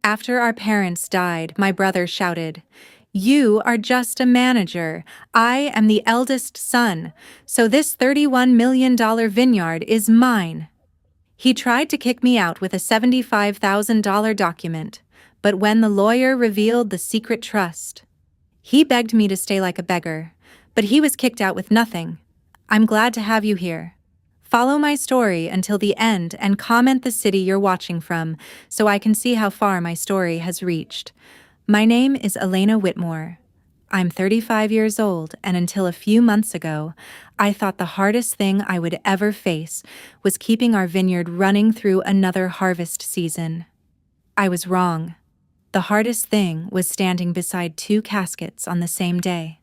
After our parents died, my brother shouted, "You are just a manager. I am the eldest son, so this $31 million vineyard is mine." He tried to kick me out with a $75,000 document, but when the lawyer revealed the secret trust, he begged me to stay like a beggar, but he was kicked out with nothing. I'm glad to have you here. Follow my story until the end and comment the city you're watching from so I can see how far my story has reached. My name is Elena Whitmore. I'm 35 years old, and until a few months ago, I thought the hardest thing I would ever face was keeping our vineyard running through another harvest season. I was wrong. The hardest thing was standing beside two caskets on the same day.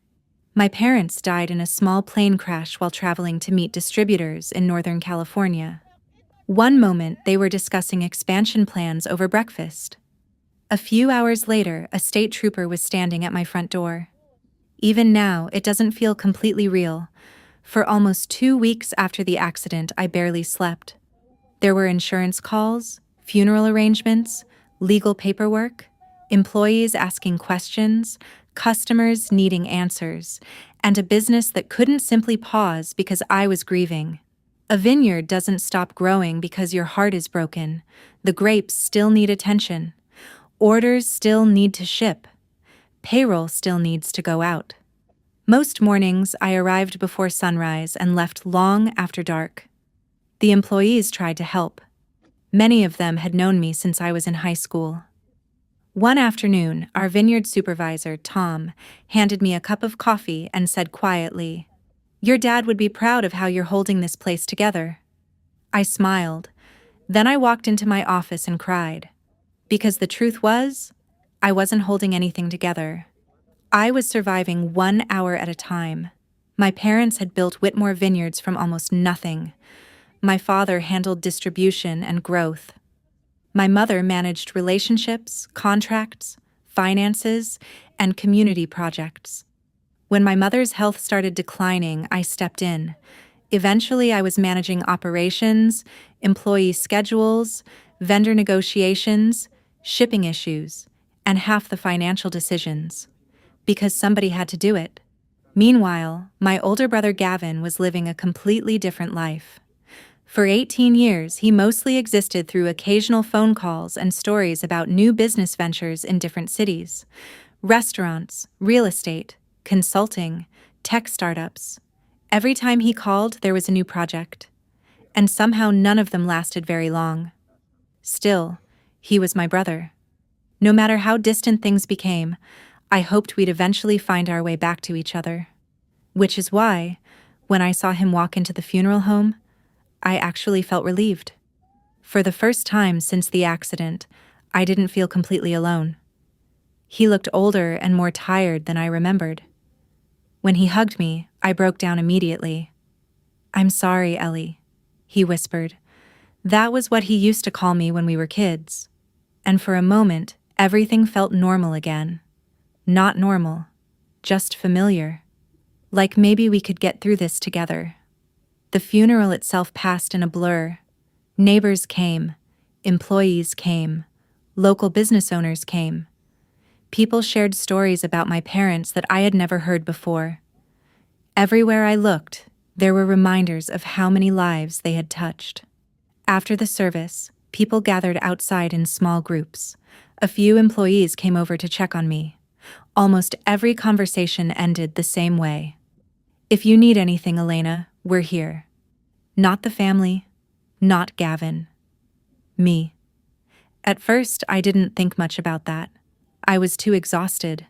My parents died in a small plane crash while traveling to meet distributors in Northern California. One moment, they were discussing expansion plans over breakfast. A few hours later, a state trooper was standing at my front door. Even now, it doesn't feel completely real. For almost 2 weeks after the accident, I barely slept. There were insurance calls, funeral arrangements, legal paperwork, employees asking questions, customers needing answers, and a business that couldn't simply pause because I was grieving. A vineyard doesn't stop growing because your heart is broken. The grapes still need attention. Orders still need to ship. Payroll still needs to go out. Most mornings, I arrived before sunrise and left long after dark. The employees tried to help. Many of them had known me since I was in high school. One afternoon, our vineyard supervisor, Tom, handed me a cup of coffee and said quietly, "Your dad would be proud of how you're holding this place together." I smiled. Then I walked into my office and cried. Because the truth was, I wasn't holding anything together. I was surviving 1 hour at a time. My parents had built Whitmore Vineyards from almost nothing. My father handled distribution and growth. My mother managed relationships, contracts, finances, and community projects. When my mother's health started declining, I stepped in. Eventually, I was managing operations, employee schedules, vendor negotiations, shipping issues, and half the financial decisions. Because somebody had to do it. Meanwhile, my older brother Gavin was living a completely different life. For 18 years, he mostly existed through occasional phone calls and stories about new business ventures in different cities. Restaurants, real estate, consulting, tech startups. Every time he called, there was a new project. And somehow none of them lasted very long. Still, he was my brother. No matter how distant things became, I hoped we'd eventually find our way back to each other. Which is why, when I saw him walk into the funeral home, I actually felt relieved. For the first time since the accident, I didn't feel completely alone. He looked older and more tired than I remembered. When he hugged me, I broke down immediately. "I'm sorry, Ellie," he whispered. That was what he used to call me when we were kids. And for a moment, everything felt normal again. Not normal, just familiar. Like maybe we could get through this together. The funeral itself passed in a blur. Neighbors came, employees came, local business owners came. People shared stories about my parents that I had never heard before. Everywhere I looked, there were reminders of how many lives they had touched. After the service, people gathered outside in small groups. A few employees came over to check on me. Almost every conversation ended the same way. "If you need anything, Elena, we're here." Not the family, not Gavin. Me. At first, I didn't think much about that. I was too exhausted.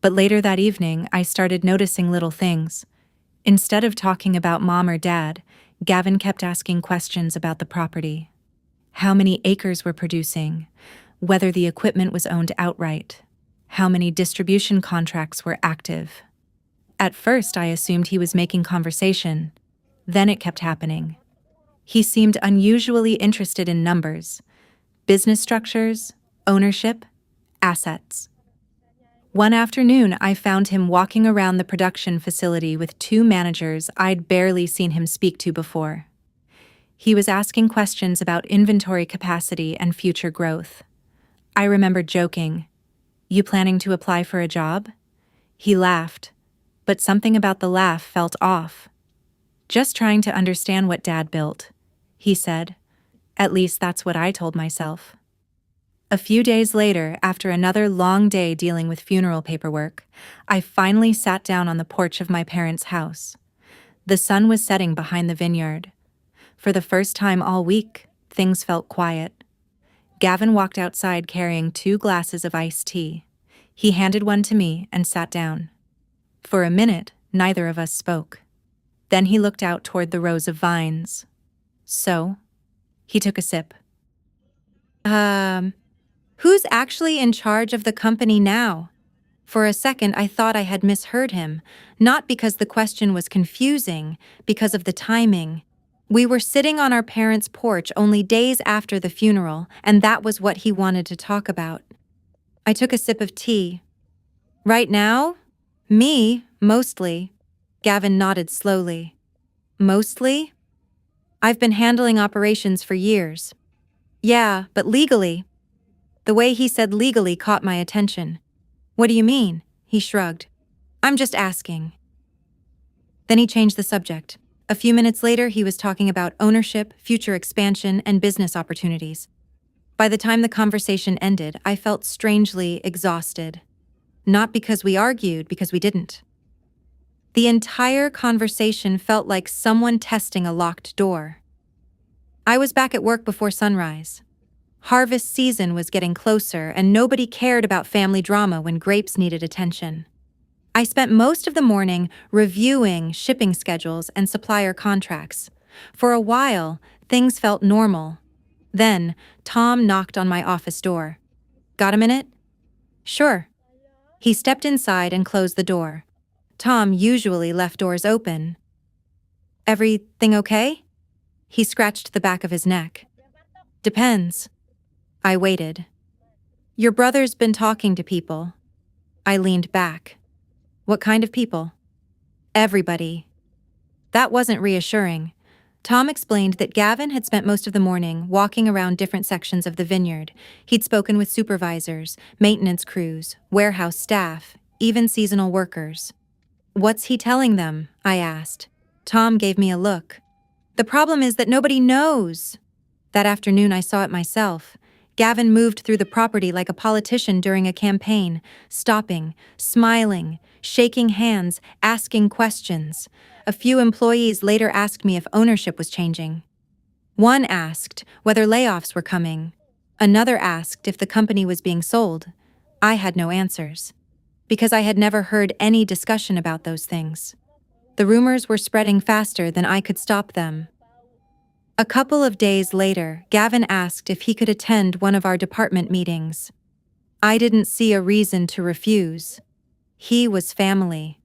But later that evening, I started noticing little things. Instead of talking about mom or dad, Gavin kept asking questions about the property. How many acres were producing, whether the equipment was owned outright, how many distribution contracts were active. At first, I assumed he was making conversation. Then it kept happening. He seemed unusually interested in numbers, business structures, ownership, assets. One afternoon, I found him walking around the production facility with two managers I'd barely seen him speak to before. He was asking questions about inventory capacity and future growth. I remembered joking, "You planning to apply for a job?" He laughed, but something about the laugh felt off. "Just trying to understand what Dad built," he said. At least that's what I told myself. A few days later, after another long day dealing with funeral paperwork, I finally sat down on the porch of my parents' house. The sun was setting behind the vineyard. For the first time all week, things felt quiet. Gavin walked outside carrying 2 glasses of iced tea. He handed one to me and sat down. For a minute, neither of us spoke. Then he looked out toward the rows of vines. "So?" He took a sip. Who's actually in charge of the company now?" For a second, I thought I had misheard him, not because the question was confusing, because of the timing. We were sitting on our parents' porch only days after the funeral, and that was what he wanted to talk about. I took a sip of tea. "Right now? Me, mostly." Gavin nodded slowly. "Mostly? I've been handling operations for years." "Yeah, but legally." The way he said legally caught my attention. "What do you mean?" He shrugged. "I'm just asking." Then he changed the subject. A few minutes later, he was talking about ownership, future expansion, and business opportunities. By the time the conversation ended, I felt strangely exhausted. Not because we argued, because we didn't. The entire conversation felt like someone testing a locked door. I was back at work before sunrise. Harvest season was getting closer, and nobody cared about family drama when grapes needed attention. I spent most of the morning reviewing shipping schedules and supplier contracts. For a while, things felt normal. Then, Tom knocked on my office door. "Got a minute?" "Sure." He stepped inside and closed the door. Tom usually left doors open. "Everything okay?" He scratched the back of his neck. "Depends." I waited. "Your brother's been talking to people." I leaned back. "What kind of people?" "Everybody." That wasn't reassuring. Tom explained that Gavin had spent most of the morning walking around different sections of the vineyard. He'd spoken with supervisors, maintenance crews, warehouse staff, even seasonal workers. "What's he telling them?" I asked. Tom gave me a look. "The problem is that nobody knows." That afternoon I saw it myself. Gavin moved through the property like a politician during a campaign, stopping, smiling, shaking hands, asking questions. A few employees later asked me if ownership was changing. One asked whether layoffs were coming. Another asked if the company was being sold. I had no answers, because I had never heard any discussion about those things. The rumors were spreading faster than I could stop them. A couple of days later, Gavin asked if he could attend one of our department meetings. I didn't see a reason to refuse. He was family.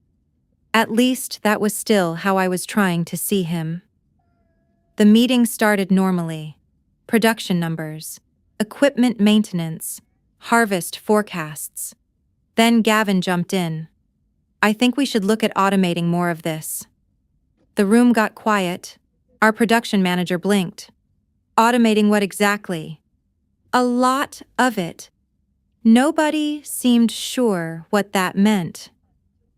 At least that was still how I was trying to see him. The meeting started normally. Production numbers, equipment maintenance, harvest forecasts. Then Gavin jumped in. "I think we should look at automating more of this." The room got quiet. Our production manager blinked. "Automating what exactly?" "A lot of it." Nobody seemed sure what that meant.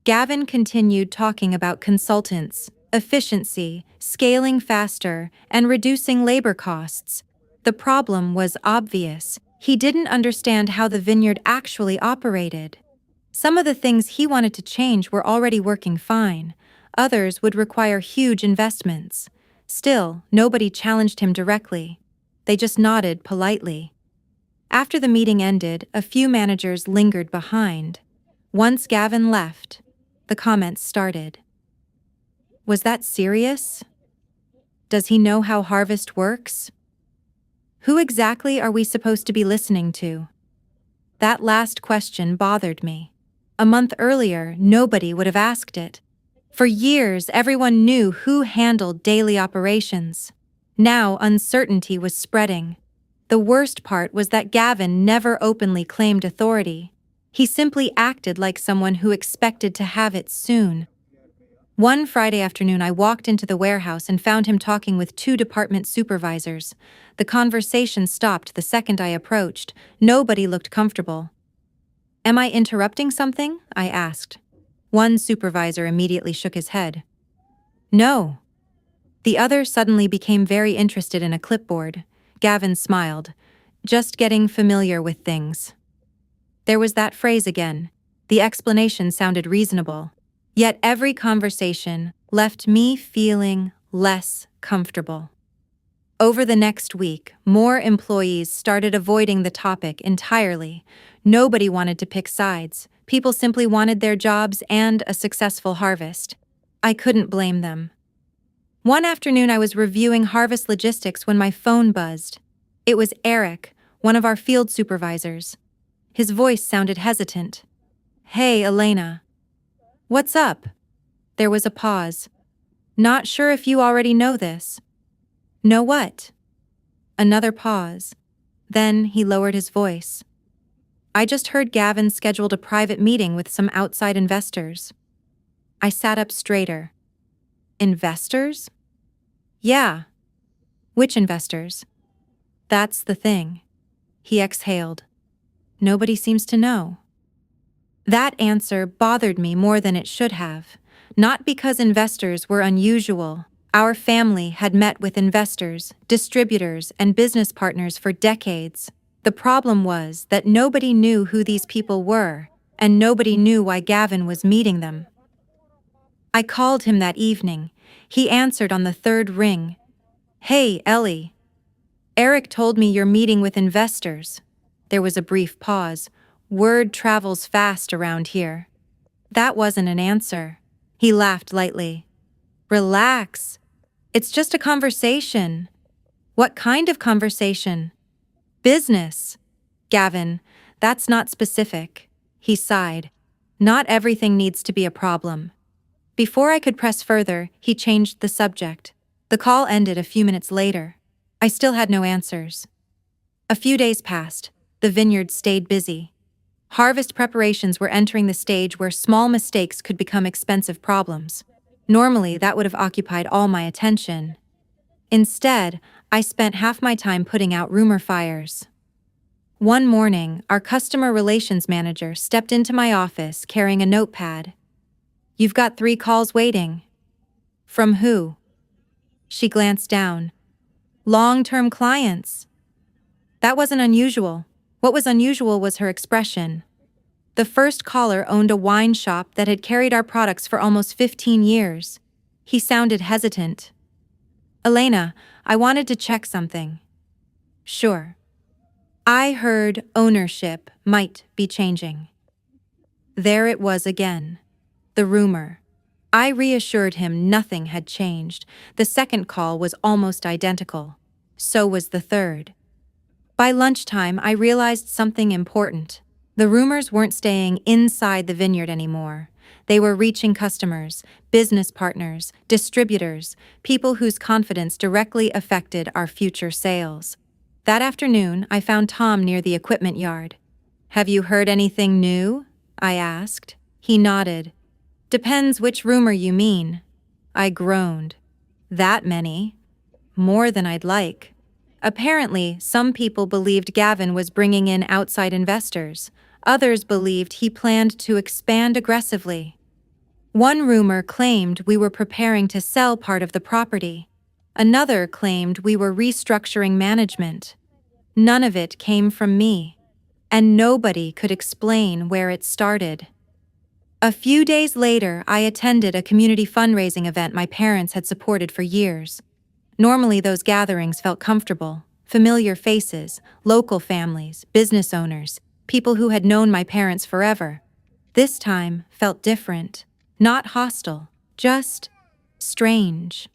Gavin continued talking about consultants, efficiency, scaling faster, and reducing labor costs. The problem was obvious. He didn't understand how the vineyard actually operated. Some of the things he wanted to change were already working fine. Others would require huge investments. Still, nobody challenged him directly. They just nodded politely. After the meeting ended, a few managers lingered behind. Once Gavin left, the comments started. "Was that serious? Does he know how harvest works? Who exactly are we supposed to be listening to?" That last question bothered me. A month earlier, nobody would have asked it. For years, everyone knew who handled daily operations. Now, uncertainty was spreading. The worst part was that Gavin never openly claimed authority. He simply acted like someone who expected to have it soon. One Friday afternoon, I walked into the warehouse and found him talking with two department supervisors. The conversation stopped the second I approached. Nobody looked comfortable. "Am I interrupting something?" I asked. One supervisor immediately shook his head. "No." The other suddenly became very interested in a clipboard. Gavin smiled. "Just getting familiar with things." There was that phrase again. The explanation sounded reasonable. Yet every conversation left me feeling less comfortable. Over the next week, more employees started avoiding the topic entirely. Nobody wanted to pick sides. People simply wanted their jobs and a successful harvest. I couldn't blame them. One afternoon, I was reviewing harvest logistics when my phone buzzed. It was Eric, one of our field supervisors. His voice sounded hesitant. "Hey, Elena." "What's up?" There was a pause. "Not sure if you already know this." "Know what?" Another pause. Then he lowered his voice. "I just heard Gavin scheduled a private meeting with some outside investors." I sat up straighter. "Investors?" "Yeah." "Which investors?" "That's the thing." He exhaled. "Nobody seems to know." That answer bothered me more than it should have. Not because investors were unusual. Our family had met with investors, distributors, and business partners for decades. The problem was that nobody knew who these people were, and nobody knew why Gavin was meeting them. I called him that evening. He answered on the third ring. "Hey, Ellie. Eric told me you're meeting with investors." There was a brief pause. Word travels fast around here. That wasn't an answer. He laughed lightly. "Relax. It's just a conversation." "What kind of conversation?" "Business." "Gavin, that's not specific." He sighed. "Not everything needs to be a problem." Before I could press further, he changed the subject. The call ended a few minutes later. I still had no answers. A few days passed. The vineyard stayed busy. Harvest preparations were entering the stage where small mistakes could become expensive problems. Normally, that would have occupied all my attention. Instead, I spent half my time putting out rumor fires. One morning, our customer relations manager stepped into my office carrying a notepad. "You've got 3 calls waiting." "From who?" She glanced down. "Long-term clients." That wasn't unusual. What was unusual was her expression. The first caller owned a wine shop that had carried our products for almost 15 years. He sounded hesitant. "Elena, I wanted to check something." "Sure." "I heard ownership might be changing." There it was again. The rumor. I reassured him nothing had changed. The second call was almost identical. So was the third. By lunchtime, I realized something important. The rumors weren't staying inside the vineyard anymore. They were reaching customers, business partners, distributors, people whose confidence directly affected our future sales. That afternoon, I found Tom near the equipment yard. "Have you heard anything new?" I asked. He nodded. "Depends which rumor you mean." I groaned. "That many?" "More than I'd like." Apparently, some people believed Gavin was bringing in outside investors. Others believed he planned to expand aggressively. One rumor claimed we were preparing to sell part of the property. Another claimed we were restructuring management. None of it came from me, and nobody could explain where it started. A few days later, I attended a community fundraising event my parents had supported for years. Normally, those gatherings felt comfortable. Familiar faces, local families, business owners, people who had known my parents forever. This time felt different. Not hostile, just strange.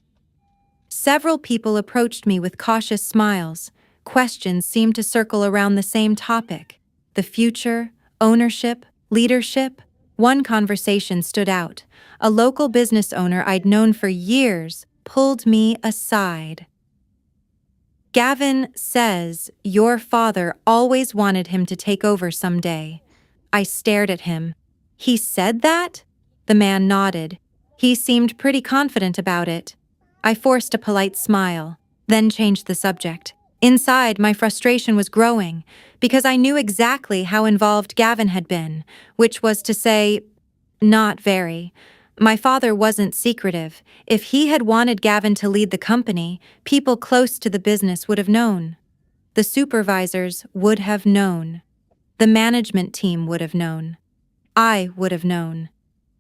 Several people approached me with cautious smiles. Questions seemed to circle around the same topic: the future, ownership, leadership. One conversation stood out. A local business owner I'd known for years pulled me aside. "Gavin says your father always wanted him to take over someday." I stared at him. "He said that?" The man nodded. He seemed pretty confident about it. I forced a polite smile, then changed the subject. Inside, my frustration was growing, because I knew exactly how involved Gavin had been, which was to say, not very. My father wasn't secretive. If he had wanted Gavin to lead the company, people close to the business would have known. The supervisors would have known. The management team would have known. I would have known.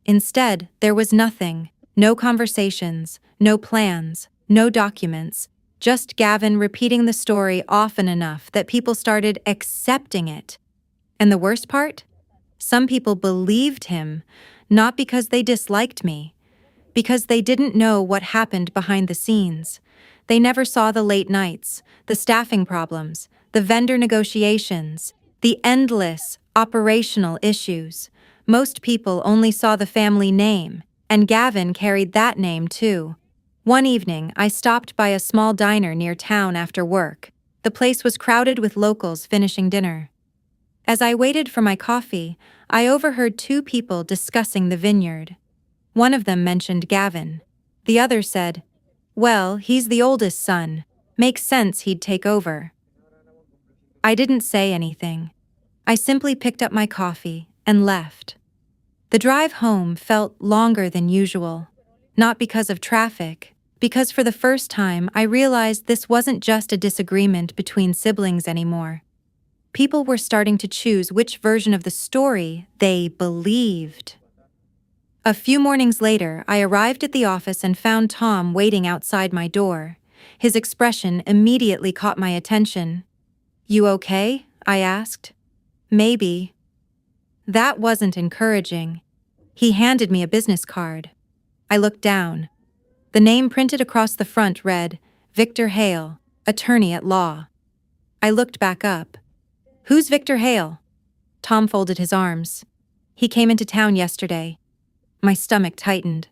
Instead, there was nothing. No conversations, no plans, no documents, just Gavin repeating the story often enough that people started accepting it. And the worst part? Some people believed him, not because they disliked me, because they didn't know what happened behind the scenes. They never saw the late nights, the staffing problems, the vendor negotiations, the endless operational issues. Most people only saw the family name, and Gavin carried that name too. One evening, I stopped by a small diner near town after work. The place was crowded with locals finishing dinner. As I waited for my coffee, I overheard two people discussing the vineyard. One of them mentioned Gavin. The other said, "Well, he's the oldest son. Makes sense he'd take over." I didn't say anything. I simply picked up my coffee and left. The drive home felt longer than usual, not because of traffic, because for the first time I realized this wasn't just a disagreement between siblings anymore. People were starting to choose which version of the story they believed. A few mornings later, I arrived at the office and found Tom waiting outside my door. His expression immediately caught my attention. "You okay?" I asked. "Maybe." That wasn't encouraging. He handed me a business card. I looked down. The name printed across the front read, "Victor Hale, attorney at law." I looked back up. "Who's Victor Hale?" Tom folded his arms. "He came into town yesterday." My stomach tightened.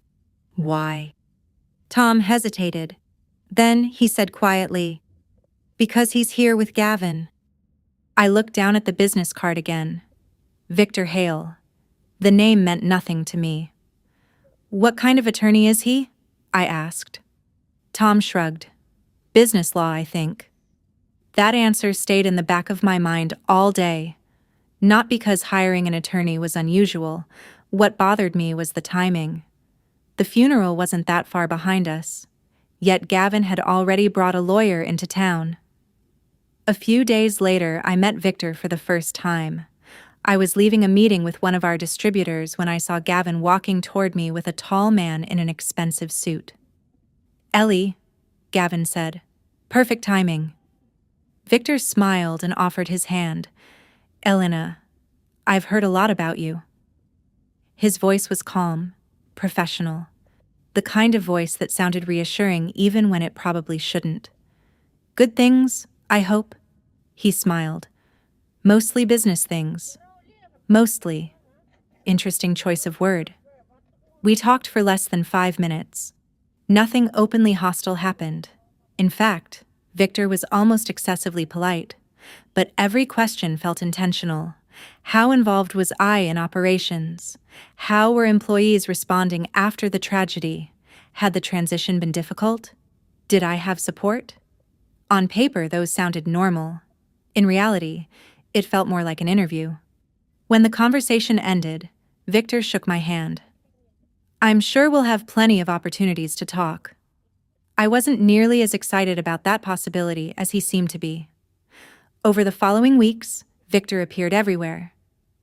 "Why?" Tom hesitated. Then he said quietly, "Because he's here with Gavin." I looked down at the business card again. Victor Hale. The name meant nothing to me. "What kind of attorney is he?" I asked. Tom shrugged. "Business law, I think." That answer stayed in the back of my mind all day. Not because hiring an attorney was unusual. What bothered me was the timing. The funeral wasn't that far behind us, yet Gavin had already brought a lawyer into town. A few days later, I met Victor for the first time. I was leaving a meeting with one of our distributors when I saw Gavin walking toward me with a tall man in an expensive suit. "Ellie," Gavin said. "Perfect timing." Victor smiled and offered his hand. "Elena, I've heard a lot about you." His voice was calm, professional, the kind of voice that sounded reassuring even when it probably shouldn't. "Good things, I hope?" He smiled. "Mostly business things." Mostly. Interesting choice of word. We talked for less than 5 minutes. Nothing openly hostile happened. In fact, Victor was almost excessively polite. But every question felt intentional. How involved was I in operations? How were employees responding after the tragedy? Had the transition been difficult? Did I have support? On paper, those sounded normal. In reality, it felt more like an interview. When the conversation ended, Victor shook my hand. "I'm sure we'll have plenty of opportunities to talk." I wasn't nearly as excited about that possibility as he seemed to be. Over the following weeks, Victor appeared everywhere.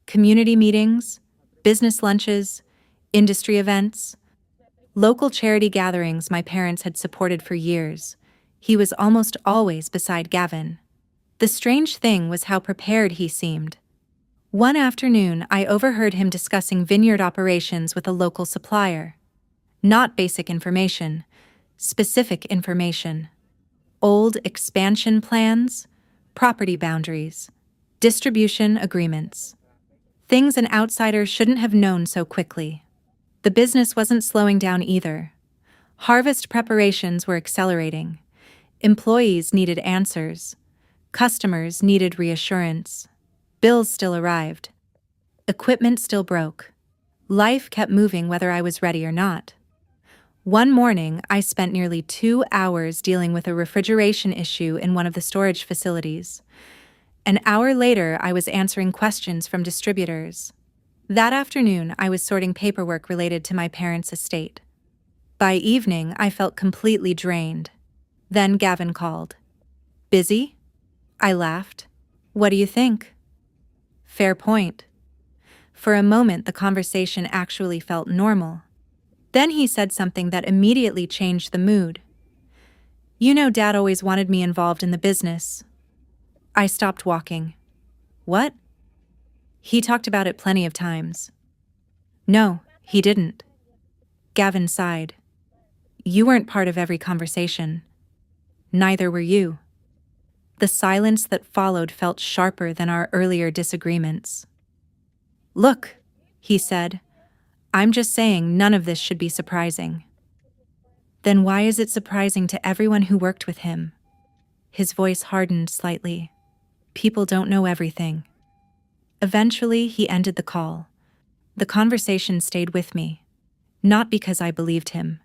Community meetings, business lunches, industry events, local charity gatherings my parents had supported for years. He was almost always beside Gavin. The strange thing was how prepared he seemed. One afternoon, I overheard him discussing vineyard operations with a local supplier. Not basic information, specific information. Old expansion plans, property boundaries, distribution agreements. Things an outsider shouldn't have known so quickly. The business wasn't slowing down either. Harvest preparations were accelerating. Employees needed answers. Customers needed reassurance. Bills still arrived. Equipment still broke. Life kept moving whether I was ready or not. One morning, I spent nearly 2 hours dealing with a refrigeration issue in one of the storage facilities. An hour later, I was answering questions from distributors. That afternoon, I was sorting paperwork related to my parents' estate. By evening, I felt completely drained. Then Gavin called. Busy? I laughed. What do you think? Fair point. For a moment, the conversation actually felt normal. Then he said something that immediately changed the mood. You know, Dad always wanted me involved in the business. I stopped walking. What? He talked about it plenty of times. No, he didn't. Gavin sighed. You weren't part of every conversation. Neither were you. The silence that followed felt sharper than our earlier disagreements. Look, he said, I'm just saying none of this should be surprising. Then why is it surprising to everyone who worked with him? His voice hardened slightly. People don't know everything. Eventually, he ended the call. The conversation stayed with me. Not because I believed him,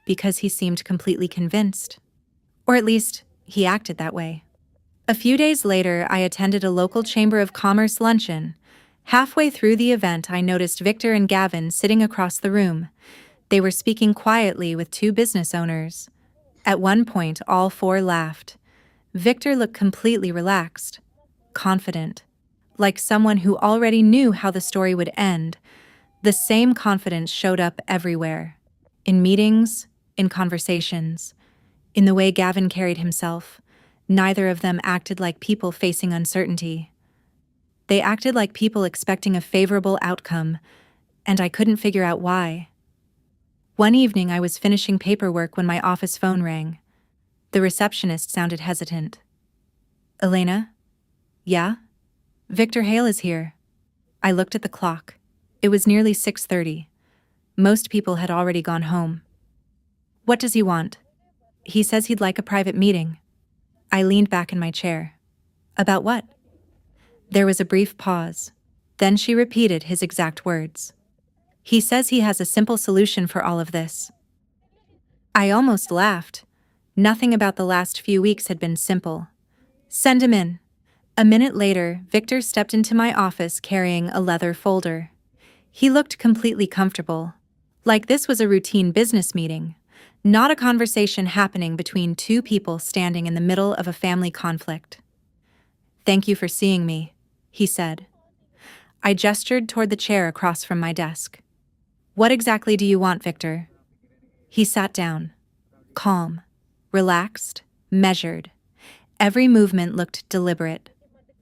because he seemed completely convinced. Or at least, he acted that way. A few days later, I attended a local Chamber of Commerce luncheon. Halfway through the event, I noticed Victor and Gavin sitting across the room. They were speaking quietly with two business owners. At one point, all four laughed. Victor looked completely relaxed, confident, like someone who already knew how the story would end. The same confidence showed up everywhere. In meetings, in conversations, in the way Gavin carried himself. Neither of them acted like people facing uncertainty. They acted like people expecting a favorable outcome, and I couldn't figure out why. One evening, I was finishing paperwork when my office phone rang. The receptionist sounded hesitant. Elena? Yeah? Victor Hale is here. I looked at the clock. It was nearly 6:30. Most people had already gone home. What does he want? He says he'd like a private meeting. I leaned back in my chair. About what? There was a brief pause. Then she repeated his exact words. He says he has a simple solution for all of this. I almost laughed. Nothing about the last few weeks had been simple. Send him in. A minute later, Victor stepped into my office carrying a leather folder. He looked completely comfortable, like this was a routine business meeting, not a conversation happening between two people standing in the middle of a family conflict. Thank you for seeing me, he said. I gestured toward the chair across from my desk. What exactly do you want, Victor? He sat down, calm, relaxed, measured. Every movement looked deliberate.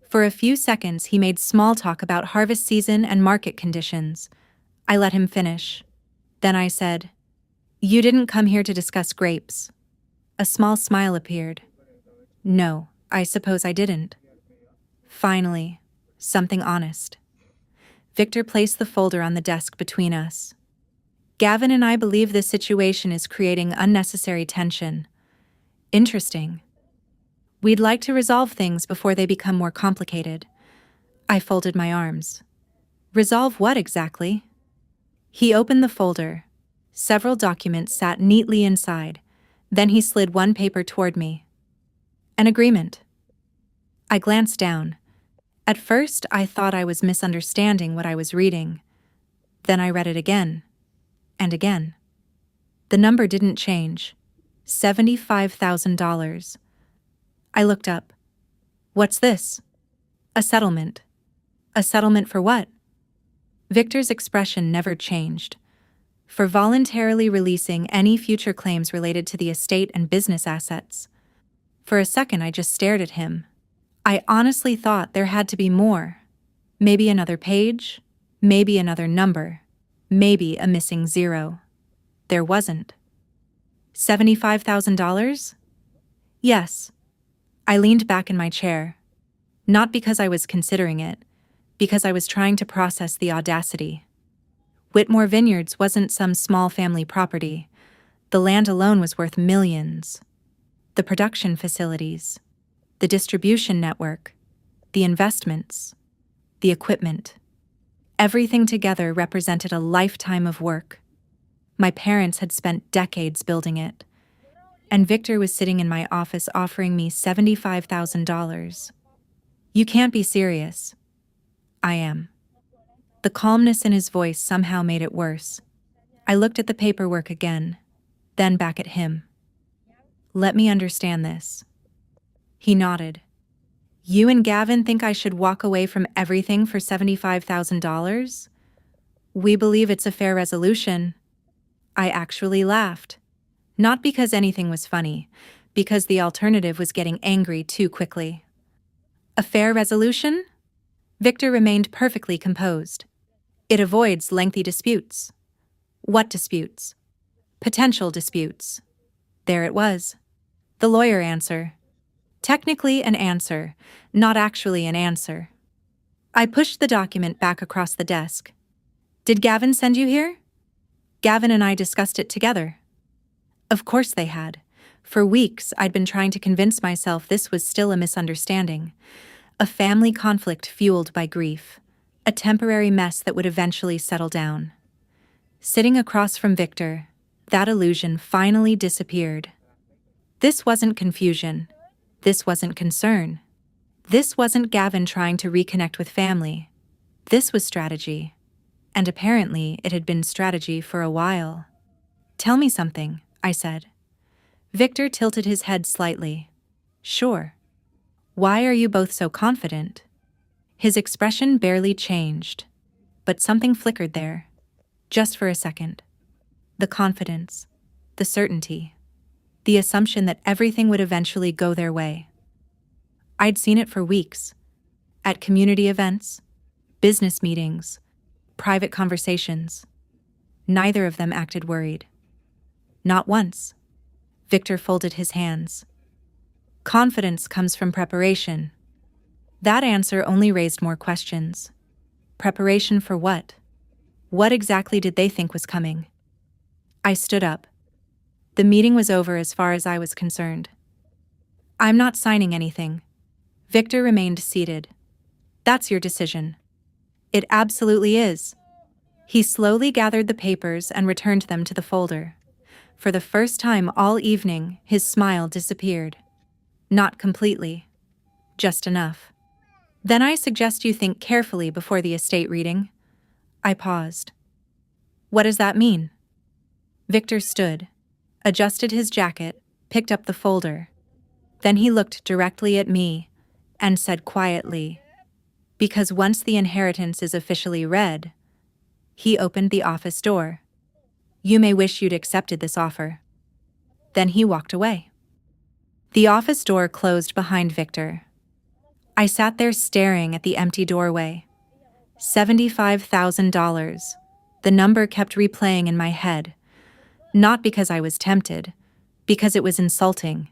For a few seconds, he made small talk about harvest season and market conditions. I let him finish. Then I said, You didn't come here to discuss grapes. A small smile appeared. No, I suppose I didn't. Finally, something honest. Victor placed the folder on the desk between us. Gavin and I believe this situation is creating unnecessary tension. Interesting. We'd like to resolve things before they become more complicated. I folded my arms. Resolve what exactly? He opened the folder. Several documents sat neatly inside. Then he slid one paper toward me. An agreement. I glanced down. At first, I thought I was misunderstanding what I was reading. Then I read it again. And again. The number didn't change. $75,000. I looked up. What's this? A settlement. A settlement for what? Victor's expression never changed. For voluntarily releasing any future claims related to the estate and business assets. For a second, I just stared at him. I honestly thought there had to be more. Maybe another page, maybe another number, maybe a missing zero. There wasn't. $75,000? Yes. I leaned back in my chair. Not because I was considering it, because I was trying to process the audacity. Whitmore Vineyards wasn't some small family property. The land alone was worth millions. The production facilities, the distribution network, the investments, the equipment. Everything together represented a lifetime of work. My parents had spent decades building it. And Victor was sitting in my office offering me $75,000. You can't be serious. I am. The calmness in his voice somehow made it worse. I looked at the paperwork again, then back at him. Let me understand this. He nodded. You and Gavin think I should walk away from everything for $75,000? We believe it's a fair resolution. I actually laughed. Not because anything was funny, because the alternative was getting angry too quickly. A fair resolution? Victor remained perfectly composed. It avoids lengthy disputes. What disputes? Potential disputes. There it was. The lawyer answer. Technically an answer, not actually an answer. I pushed the document back across the desk. Did Gavin send you here? Gavin and I discussed it together. Of course they had. For weeks, I'd been trying to convince myself this was still a misunderstanding. A family conflict fueled by grief. A temporary mess that would eventually settle down. Sitting across from Victor, that illusion finally disappeared. This wasn't confusion. This wasn't concern. This wasn't Gavin trying to reconnect with family. This was strategy. And apparently it had been strategy for a while. Tell me something, I said. Victor tilted his head slightly. Sure. Why are you both so confident? His expression barely changed, but something flickered there. Just for a second. The confidence, the certainty, the assumption that everything would eventually go their way. I'd seen it for weeks. At community events, business meetings, private conversations. Neither of them acted worried. Not once. Victor folded his hands. Confidence comes from preparation. That answer only raised more questions. Preparation for what? What exactly did they think was coming? I stood up. The meeting was over as far as I was concerned. I'm not signing anything. Victor remained seated. That's your decision. It absolutely is. He slowly gathered the papers and returned them to the folder. For the first time all evening, his smile disappeared. Not completely. Just enough. Then I suggest you think carefully before the estate reading. I paused. What does that mean? Victor stood, adjusted his jacket, picked up the folder. Then he looked directly at me and said quietly, because once the inheritance is officially read, he opened the office door. You may wish you'd accepted this offer. Then he walked away. The office door closed behind Victor. I sat there staring at the empty doorway. $75,000. The number kept replaying in my head. Not because I was tempted, because it was insulting.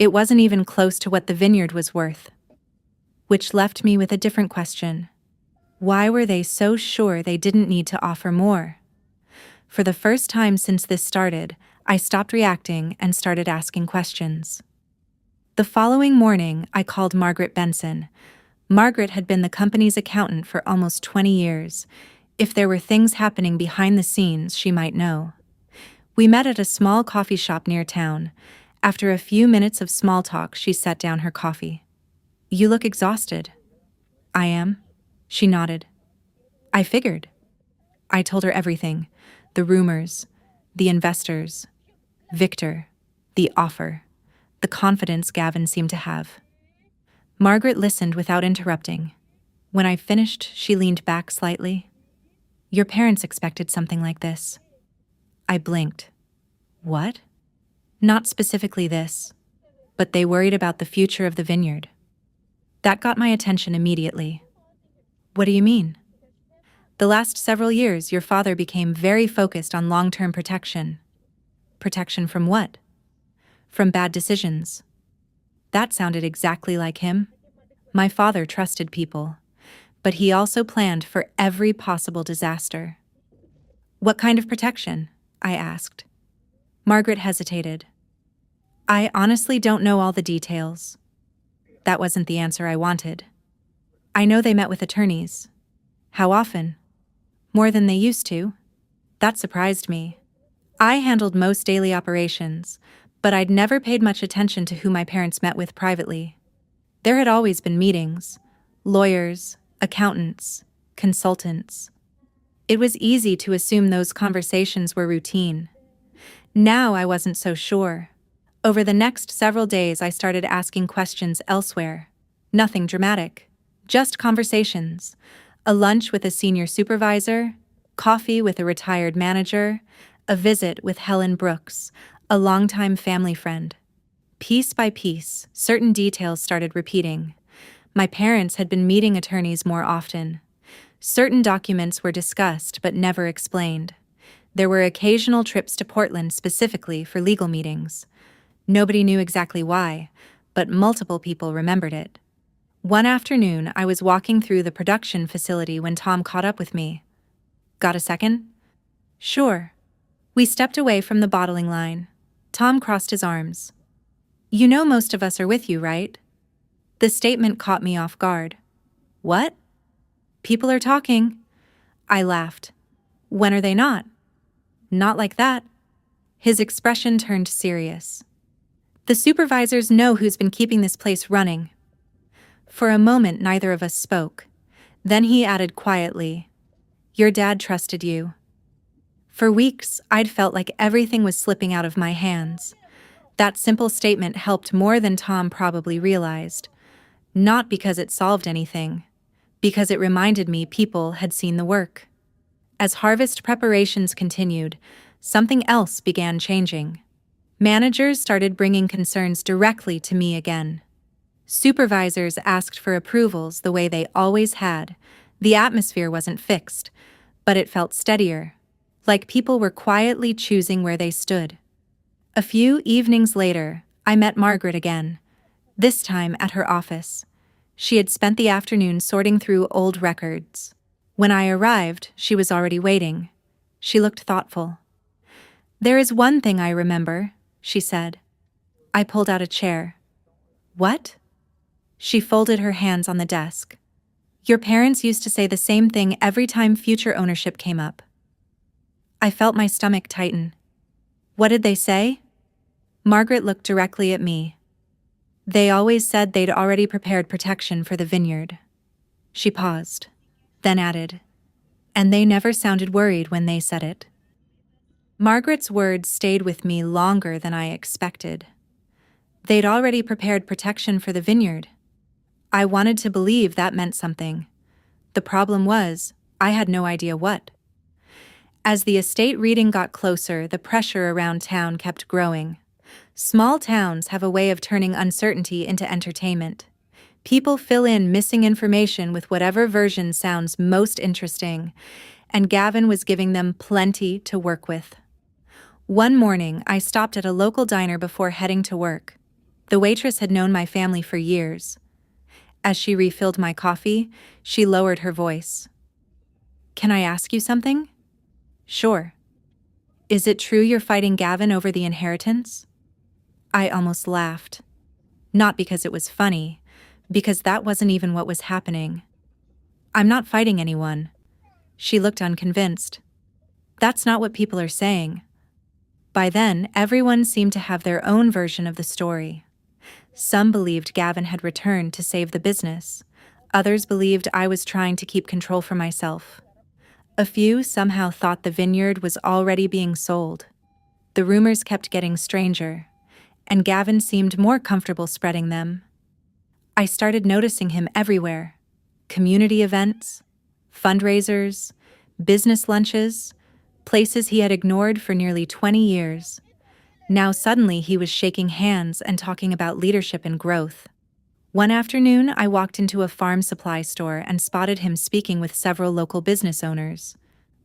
It wasn't even close to what the vineyard was worth. Which left me with a different question. Why were they so sure they didn't need to offer more? For the first time since this started, I stopped reacting and started asking questions. The following morning, I called Margaret Benson. Margaret had been the company's accountant for almost 20 years. If there were things happening behind the scenes, she might know. We met at a small coffee shop near town. After a few minutes of small talk, she set down her coffee. You look exhausted. I am. She nodded. I figured. I told her everything. The rumors, the investors, Victor, the offer, the confidence Gavin seemed to have. Margaret listened without interrupting. When I finished, she leaned back slightly. Your parents expected something like this. I blinked. What? Not specifically this, but they worried about the future of the vineyard. That got my attention immediately. What do you mean? The last several years, your father became very focused on long-term protection. Protection from what? From bad decisions. That sounded exactly like him. My father trusted people, but he also planned for every possible disaster. What kind of protection? I asked. Margaret hesitated. I honestly don't know all the details. That wasn't the answer I wanted. I know they met with attorneys. How often? More than they used to. That surprised me. I handled most daily operations, but I'd never paid much attention to who my parents met with privately. There had always been meetings: lawyers, accountants, consultants. It was easy to assume those conversations were routine. Now I wasn't so sure. Over the next several days, I started asking questions elsewhere. Nothing dramatic, just conversations. A lunch with a senior supervisor, coffee with a retired manager, a visit with Helen Brooks, a longtime family friend. Piece by piece, certain details started repeating. My parents had been meeting attorneys more often. Certain documents were discussed but never explained. There were occasional trips to Portland specifically for legal meetings. Nobody knew exactly why, but multiple people remembered it. One afternoon, I was walking through the production facility when Tom caught up with me. "Got a second?" "Sure." We stepped away from the bottling line. Tom crossed his arms. "You know most of us are with you, right?" The statement caught me off guard. "What?" "People are talking." I laughed. "When are they not?" "Not like that." His expression turned serious. "The supervisors know who's been keeping this place running." For a moment, neither of us spoke. Then he added quietly, "Your dad trusted you." For weeks, I'd felt like everything was slipping out of my hands. That simple statement helped more than Tom probably realized. Not because it solved anything, because it reminded me people had seen the work. As harvest preparations continued, something else began changing. Managers started bringing concerns directly to me again. Supervisors asked for approvals the way they always had. The atmosphere wasn't fixed, but it felt steadier, like people were quietly choosing where they stood. A few evenings later, I met Margaret again, this time at her office. She had spent the afternoon sorting through old records. When I arrived, she was already waiting. She looked thoughtful. "There is one thing I remember," she said. I pulled out a chair. "What?" She folded her hands on the desk. "Your parents used to say the same thing every time future ownership came up." I felt my stomach tighten. "What did they say?" Margaret looked directly at me. "They always said they'd already prepared protection for the vineyard." She paused, then added, "And they never sounded worried when they said it." Margaret's words stayed with me longer than I expected. They'd already prepared protection for the vineyard. I wanted to believe that meant something. The problem was, I had no idea what. As the estate reading got closer, the pressure around town kept growing. Small towns have a way of turning uncertainty into entertainment. People fill in missing information with whatever version sounds most interesting, and Gavin was giving them plenty to work with. One morning, I stopped at a local diner before heading to work. The waitress had known my family for years. As she refilled my coffee, she lowered her voice. "Can I ask you something?" "Sure." "Is it true you're fighting Gavin over the inheritance?" I almost laughed. Not because it was funny, because that wasn't even what was happening. "I'm not fighting anyone." She looked unconvinced. "That's not what people are saying." By then, everyone seemed to have their own version of the story. Some believed Gavin had returned to save the business. Others believed I was trying to keep control for myself. A few somehow thought the vineyard was already being sold. The rumors kept getting stranger, and Gavin seemed more comfortable spreading them. I started noticing him everywhere: community events, fundraisers, business lunches, places he had ignored for nearly 20 years. Now suddenly he was shaking hands and talking about leadership and growth. One afternoon, I walked into a farm supply store and spotted him speaking with several local business owners.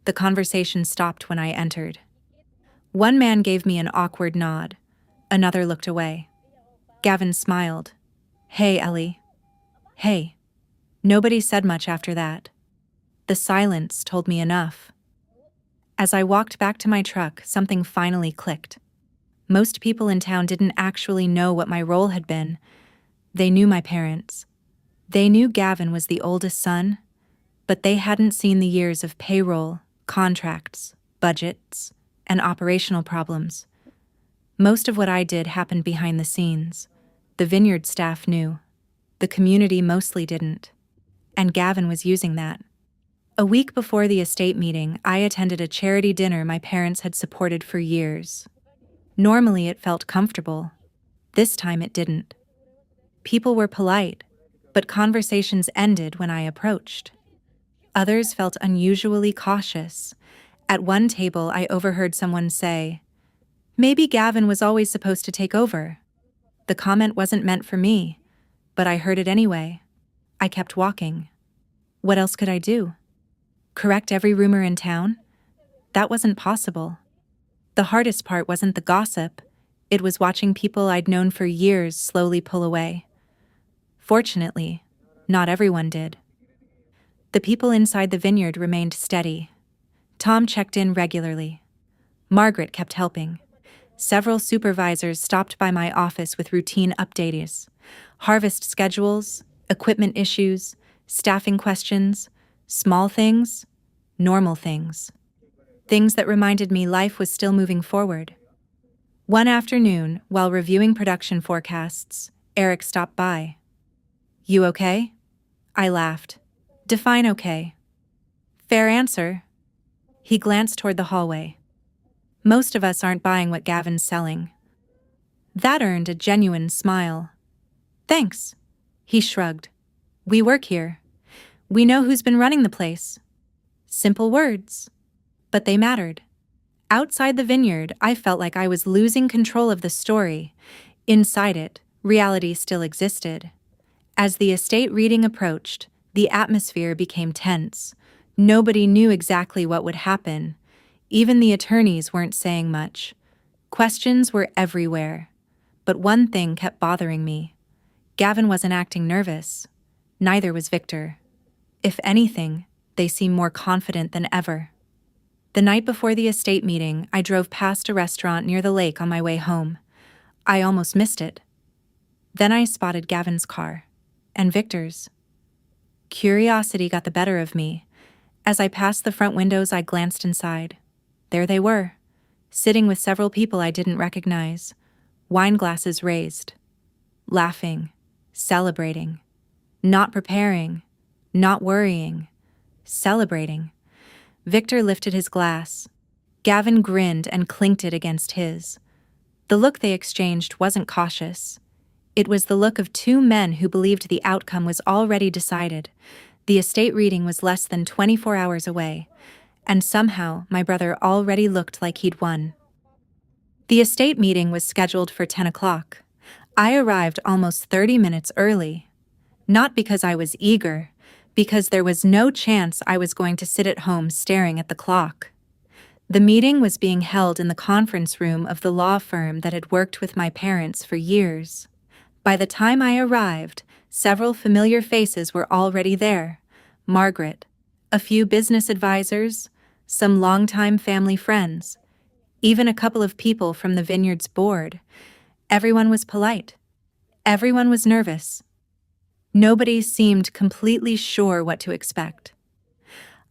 The conversation stopped when I entered. One man gave me an awkward nod. Another looked away. Gavin smiled. "Hey, Ellie." "Hey." Nobody said much after that. The silence told me enough. As I walked back to my truck, something finally clicked. Most people in town didn't actually know what my role had been. They knew my parents. They knew Gavin was the oldest son, but they hadn't seen the years of payroll, contracts, budgets, and operational problems. Most of what I did happened behind the scenes. The vineyard staff knew. The community mostly didn't. And Gavin was using that. A week before the estate meeting, I attended a charity dinner my parents had supported for years. Normally it felt comfortable. This time it didn't. People were polite, but conversations ended when I approached. Others felt unusually cautious. At one table, I overheard someone say, "Maybe Gavin was always supposed to take over." The comment wasn't meant for me, but I heard it anyway. I kept walking. What else could I do? Correct every rumor in town? That wasn't possible. The hardest part wasn't the gossip. It was watching people I'd known for years slowly pull away. Fortunately, not everyone did. The people inside the vineyard remained steady. Tom checked in regularly. Margaret kept helping. Several supervisors stopped by my office with routine updates. Harvest schedules, equipment issues, staffing questions, small things, normal things. Things that reminded me life was still moving forward. One afternoon, while reviewing production forecasts, Eric stopped by. "You okay?" I laughed. "Define okay." "Fair answer." He glanced toward the hallway. "Most of us aren't buying what Gavin's selling." That earned a genuine smile. "Thanks." He shrugged. "We work here. We know who's been running the place." Simple words. But they mattered. Outside the vineyard, I felt like I was losing control of the story. Inside it, reality still existed. As the estate reading approached, the atmosphere became tense. Nobody knew exactly what would happen. Even the attorneys weren't saying much. Questions were everywhere. But one thing kept bothering me. Gavin wasn't acting nervous. Neither was Victor. If anything, they seemed more confident than ever. The night before the estate meeting, I drove past a restaurant near the lake on my way home. I almost missed it. Then I spotted Gavin's car. And Victor's. Curiosity got the better of me. As I passed the front windows, I glanced inside. There they were, sitting with several people I didn't recognize, wine glasses raised, laughing, celebrating, not preparing, not worrying, celebrating. Victor lifted his glass. Gavin grinned and clinked it against his. The look they exchanged wasn't cautious. It was the look of two men who believed the outcome was already decided. The estate reading was less than 24 hours away, and somehow my brother already looked like he'd won. The estate meeting was scheduled for 10 o'clock. I arrived almost 30 minutes early. Not because I was eager, because there was no chance I was going to sit at home staring at the clock. The meeting was being held in the conference room of the law firm that had worked with my parents for years. By the time I arrived, several familiar faces were already there. Margaret, a few business advisors, some longtime family friends, even a couple of people from the vineyard's board. Everyone was polite. Everyone was nervous. Nobody seemed completely sure what to expect.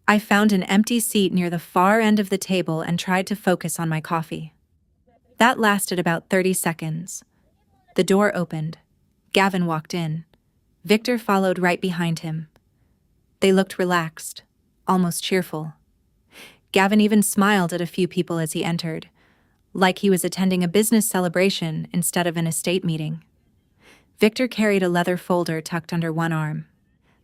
I found an empty seat near the far end of the table and tried to focus on my coffee. That lasted about 30 seconds. The door opened. Gavin walked in. Victor followed right behind him. They looked relaxed, almost cheerful. Gavin even smiled at a few people as he entered, like he was attending a business celebration instead of an estate meeting. Victor carried a leather folder tucked under one arm.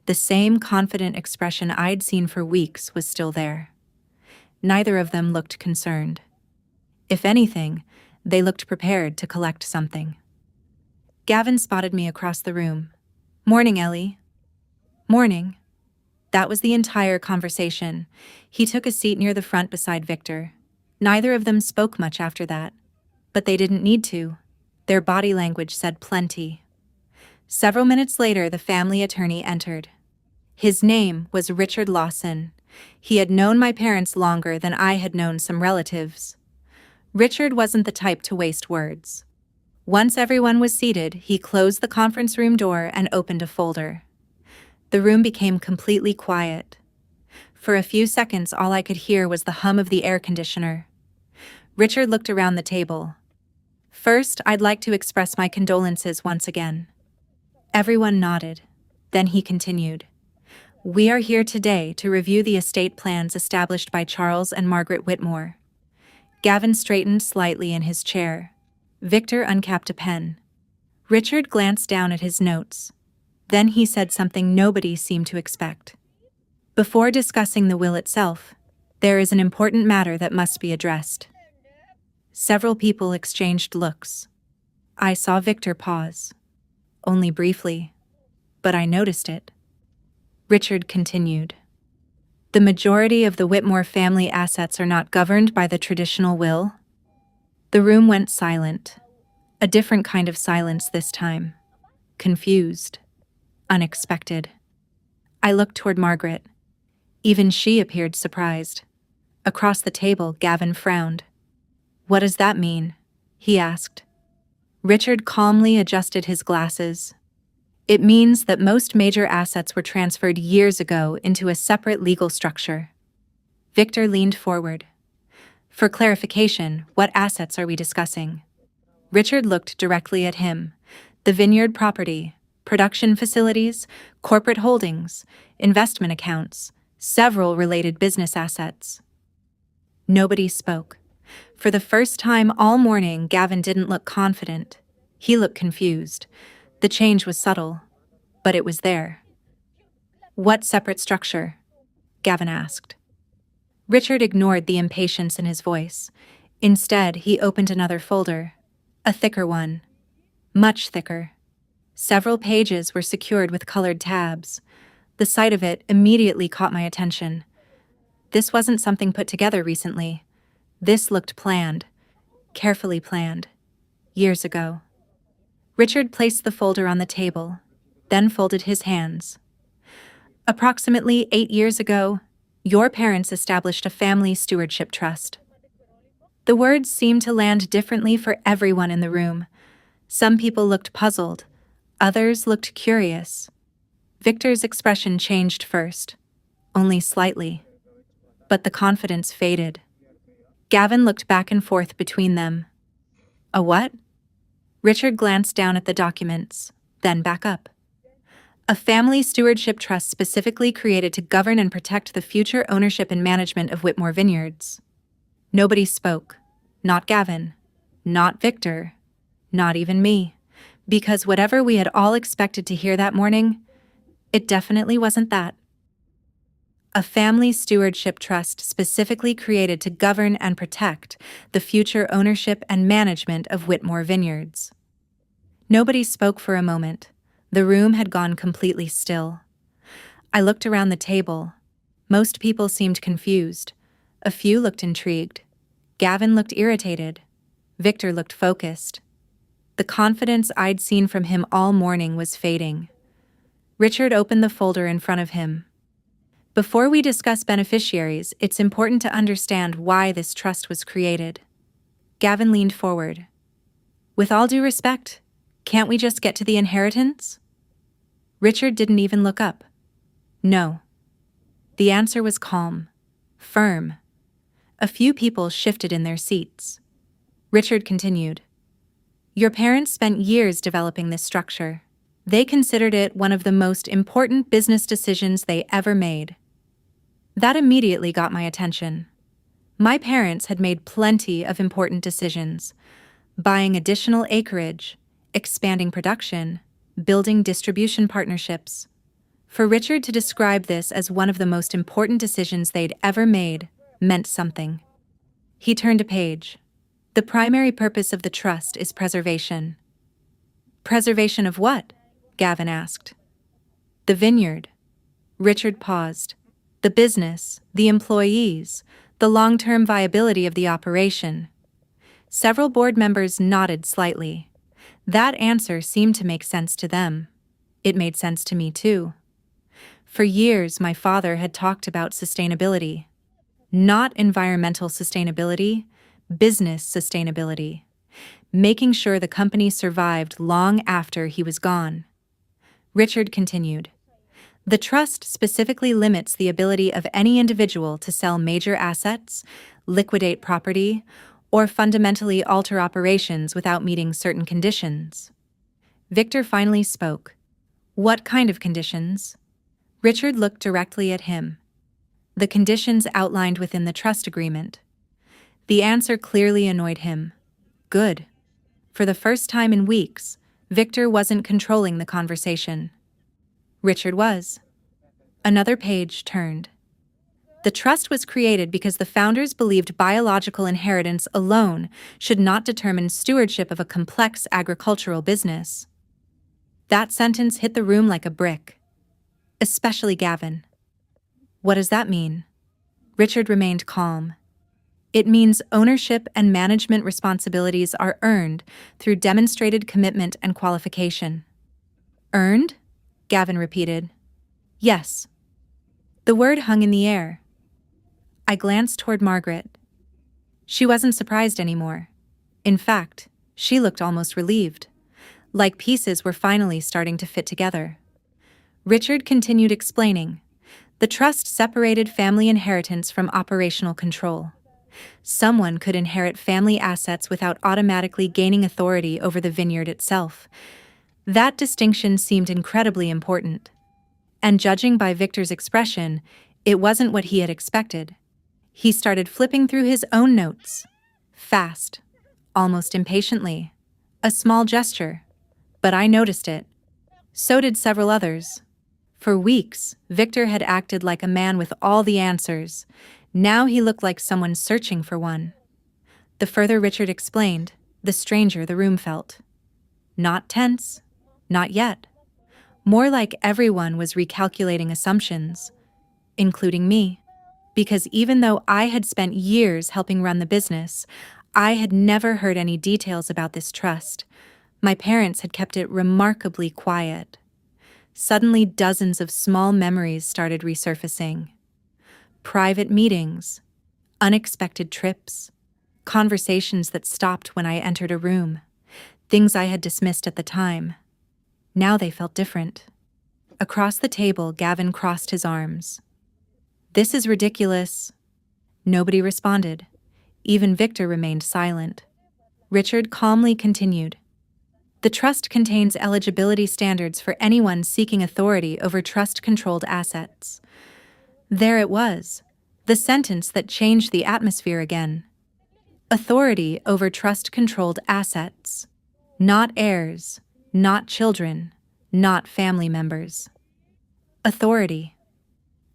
The same confident expression I'd seen for weeks was still there. Neither of them looked concerned. If anything, they looked prepared to collect something. Gavin spotted me across the room. "Morning, Ellie." "Morning." That was the entire conversation. He took a seat near the front beside Victor. Neither of them spoke much after that. But they didn't need to. Their body language said plenty. Several minutes later, the family attorney entered. His name was Richard Lawson. He had known my parents longer than I had known some relatives. Richard wasn't the type to waste words. Once everyone was seated, he closed the conference room door and opened a folder. The room became completely quiet. For a few seconds, all I could hear was the hum of the air conditioner. Richard looked around the table. First, I'd like to express my condolences once again. Everyone nodded. Then he continued. We are here today to review the estate plans established by Charles and Margaret Whitmore. Gavin straightened slightly in his chair. Victor uncapped a pen. Richard glanced down at his notes. Then he said something nobody seemed to expect. Before discussing the will itself, there is an important matter that must be addressed. Several people exchanged looks. I saw Victor pause. Only briefly, but I noticed it. Richard continued. The majority of the Whitmore family assets are not governed by the traditional will. The room went silent. A different kind of silence this time. Confused. Unexpected. I looked toward Margaret. Even she appeared surprised. Across the table, Gavin frowned. What does that mean? He asked. Richard calmly adjusted his glasses. It means that most major assets were transferred years ago into a separate legal structure. Victor leaned forward. For clarification, what assets are we discussing? Richard looked directly at him. The vineyard property, production facilities, corporate holdings, investment accounts, several related business assets. Nobody spoke. For the first time all morning, Gavin didn't look confident. He looked confused. The change was subtle, but it was there. What separate structure? Gavin asked. Richard ignored the impatience in his voice. Instead, he opened another folder. A thicker one. Much thicker. Several pages were secured with colored tabs. The sight of it immediately caught my attention. This wasn't something put together recently. This looked planned. Carefully planned. Years ago. Richard placed the folder on the table, then folded his hands. Approximately 8 years ago, your parents established a family stewardship trust. The words seemed to land differently for everyone in the room. Some people looked puzzled. Others looked curious. Victor's expression changed first, only slightly. But the confidence faded. Gavin looked back and forth between them. A what? Richard glanced down at the documents, then back up. A family stewardship trust specifically created to govern and protect the future ownership and management of Whitmore Vineyards. Nobody spoke. Not Gavin. Not Victor. Not even me. Because whatever we had all expected to hear that morning, it definitely wasn't that. A family stewardship trust specifically created to govern and protect the future ownership and management of Whitmore Vineyards. Nobody spoke for a moment. The room had gone completely still. I looked around the table. Most people seemed confused. A few looked intrigued. Gavin looked irritated. Victor looked focused. The confidence I'd seen from him all morning was fading. Richard opened the folder in front of him. Before we discuss beneficiaries, it's important to understand why this trust was created. Gavin leaned forward. With all due respect, can't we just get to the inheritance? Richard didn't even look up. No. The answer was calm, firm. A few people shifted in their seats. Richard continued. Your parents spent years developing this structure. They considered it one of the most important business decisions they ever made. That immediately got my attention. My parents had made plenty of important decisions. Buying additional acreage, expanding production, building distribution partnerships. For Richard to describe this as one of the most important decisions they'd ever made meant something. He turned a page. The primary purpose of the trust is preservation. Preservation of what? Gavin asked. The vineyard. Richard paused. The business, the employees, the long-term viability of the operation. Several board members nodded slightly. That answer seemed to make sense to them. It made sense to me too. For years, my father had talked about sustainability. Not environmental sustainability, business sustainability. Making sure the company survived long after he was gone. Richard continued. The trust specifically limits the ability of any individual to sell major assets, liquidate property, or fundamentally alter operations without meeting certain conditions. Victor finally spoke. What kind of conditions? Richard looked directly at him. The conditions outlined within the trust agreement. The answer clearly annoyed him. Good. For the first time in weeks, Victor wasn't controlling the conversation. Richard was. Another page turned. The trust was created because the founders believed biological inheritance alone should not determine stewardship of a complex agricultural business. That sentence hit the room like a brick. Especially Gavin. What does that mean? Richard remained calm. It means ownership and management responsibilities are earned through demonstrated commitment and qualification. Earned? Gavin repeated. Yes. The word hung in the air. I glanced toward Margaret. She wasn't surprised anymore. In fact, she looked almost relieved, like pieces were finally starting to fit together. Richard continued explaining. The trust separated family inheritance from operational control. Someone could inherit family assets without automatically gaining authority over the vineyard itself. That distinction seemed incredibly important. And judging by Victor's expression, it wasn't what he had expected. He started flipping through his own notes. Fast. Almost impatiently. A small gesture. But I noticed it. So did several others. For weeks, Victor had acted like a man with all the answers. Now he looked like someone searching for one. The further Richard explained, the stranger the room felt. Not tense. Not yet. More like everyone was recalculating assumptions, including me. Because even though I had spent years helping run the business, I had never heard any details about this trust. My parents had kept it remarkably quiet. Suddenly, dozens of small memories started resurfacing. Private meetings, unexpected trips, conversations that stopped when I entered a room, things I had dismissed at the time. Now they felt different. Across the table, Gavin crossed his arms. This is ridiculous. Nobody responded. Even Victor remained silent. Richard calmly continued. The trust contains eligibility standards for anyone seeking authority over trust-controlled assets. There it was, the sentence that changed the atmosphere again. Authority over trust-controlled assets. Not heirs, not children, not family members. Authority.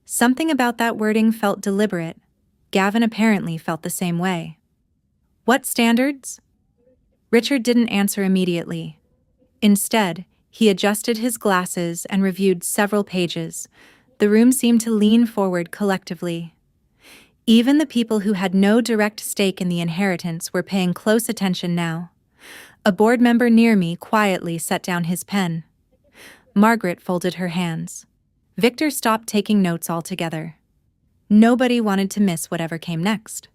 Something about that wording felt deliberate. Gavin apparently felt the same way. What standards? Richard didn't answer immediately. Instead, he adjusted his glasses and reviewed several pages. The room seemed to lean forward collectively. Even the people who had no direct stake in the inheritance were paying close attention now. A board member near me quietly set down his pen. Margaret folded her hands. Victor stopped taking notes altogether. Nobody wanted to miss whatever came next.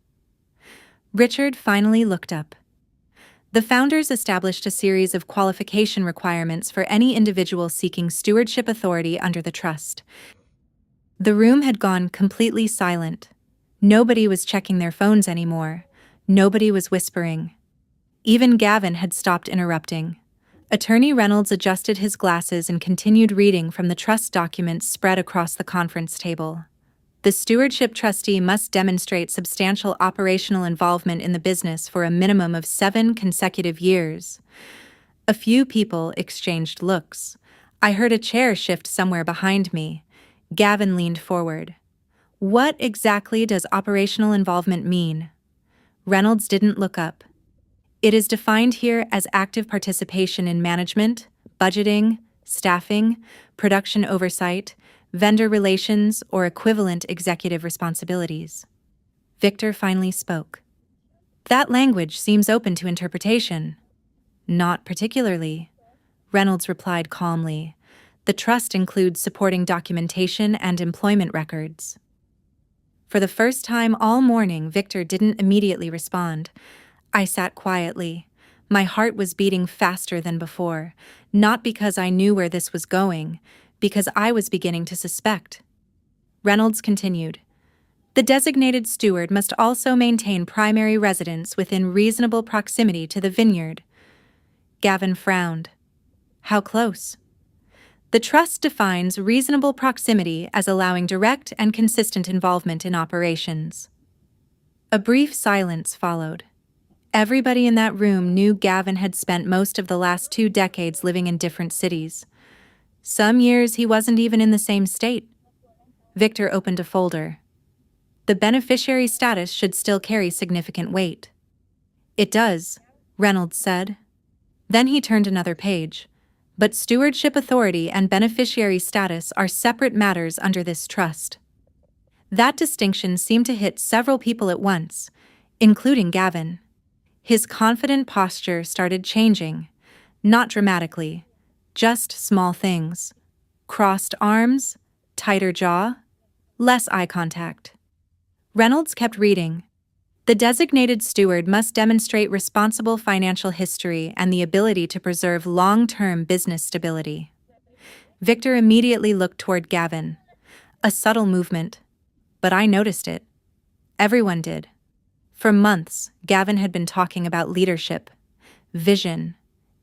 Richard finally looked up. The founders established a series of qualification requirements for any individual seeking stewardship authority under the trust. The room had gone completely silent. Nobody was checking their phones anymore. Nobody was whispering. Even Gavin had stopped interrupting. Attorney Reynolds adjusted his glasses and continued reading from the trust documents spread across the conference table. The stewardship trustee must demonstrate substantial operational involvement in the business for a minimum of 7 consecutive years. A few people exchanged looks. I heard a chair shift somewhere behind me. Gavin leaned forward. What exactly does operational involvement mean? Reynolds didn't look up. It is defined here as active participation in management, budgeting, staffing, production oversight, vendor relations, or equivalent executive responsibilities. Victor finally spoke. That language seems open to interpretation. Not particularly, Reynolds replied calmly. The trust includes supporting documentation and employment records. For the first time all morning, Victor didn't immediately respond. I sat quietly. My heart was beating faster than before, not because I knew where this was going, because I was beginning to suspect. Reynolds continued. The designated steward must also maintain primary residence within reasonable proximity to the vineyard. Gavin frowned. How close? The trust defines reasonable proximity as allowing direct and consistent involvement in operations. A brief silence followed. Everybody in that room knew Gavin had spent most of the last 2 decades living in different cities. Some years he wasn't even in the same state. Victor opened a folder. The beneficiary status should still carry significant weight. It does, Reynolds said. Then he turned another page. But stewardship authority and beneficiary status are separate matters under this trust. That distinction seemed to hit several people at once, including Gavin. His confident posture started changing, not dramatically, just small things. Crossed arms, tighter jaw, less eye contact. Reynolds kept reading. The designated steward must demonstrate responsible financial history and the ability to preserve long-term business stability. Victor immediately looked toward Gavin. A subtle movement, but I noticed it. Everyone did. For months, Gavin had been talking about leadership, vision,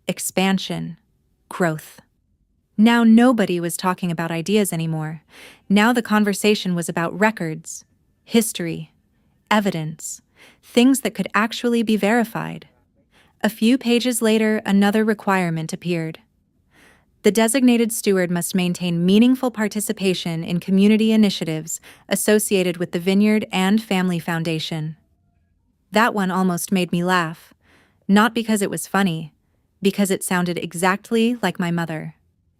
expansion, growth. Now nobody was talking about ideas anymore. Now the conversation was about records, history, evidence, things that could actually be verified. A few pages later, another requirement appeared. The designated steward must maintain meaningful participation in community initiatives associated with the Vineyard and Family Foundation. That one almost made me laugh, not because it was funny, because it sounded exactly like my mother.